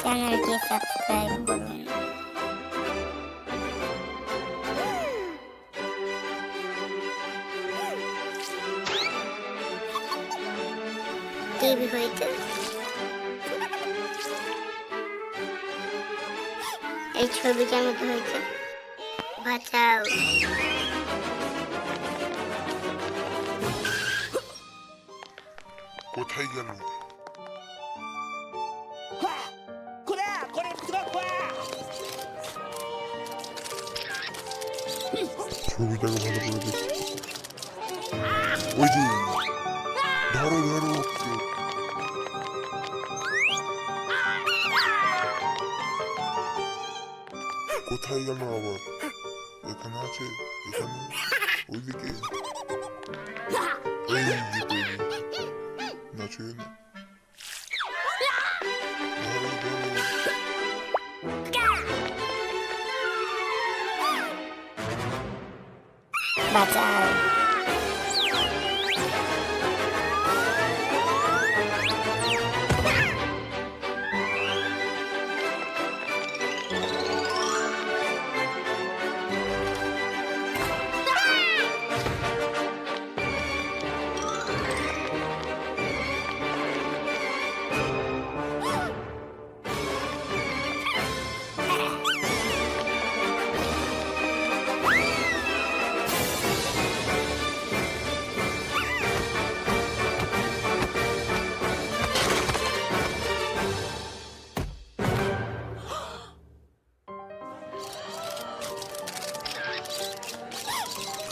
চ্যানেলটি সাবস্ক্রাইব করুন। টিভি হইতে এই ছবি কেমন হয়েছে? বাঁচাও। কোথায় গেল? ছবিটাকে ভালো করে দেখি। ওই যে ধরো ধরো ওকে। কোথায় গেল আবার? এখানে আছে, এখানে, ওইদিকে, এই দিকে না ছুঁয়ে না। ধরো ধরো। বাঁচাও।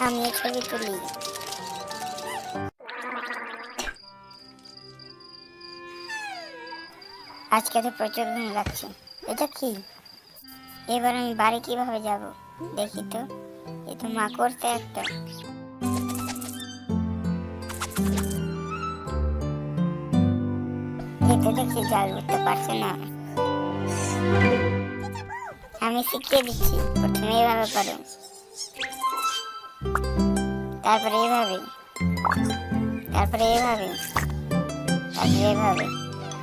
আমি ছবি তুলি। আজকে তো প্রচুর ঘুম লাগছে। এটা কি? এবার আমি বাড়ি কিভাবে যাব? দেখি তো, এ তো মা করতে একটা। এতে দেখছি জাল উঠতে পারছে না। আমি শিখিয়ে দিচ্ছি। প্রথমে এইভাবে করো, তারপরে এইভাবে, তারপরে এইভাবে, তারপরে এইভাবে।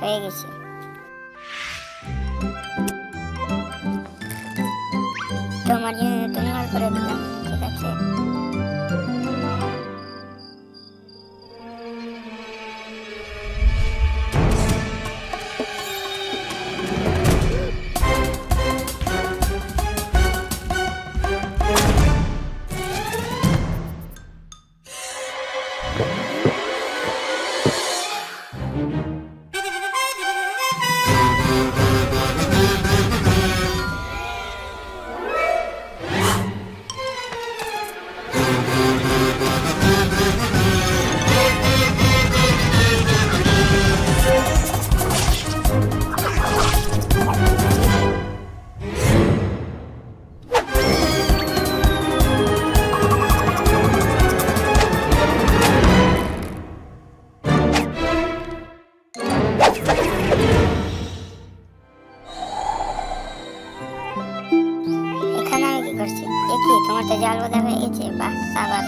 হয়ে গেছে। তোমার জন্য নতুন ঘর করে দিলাম, ঠিক আছে? এখানে আমি কি করছি? এ কি, তোমার তো জাল বাঁধা হয়ে গেছে? বাহ, সাবাস।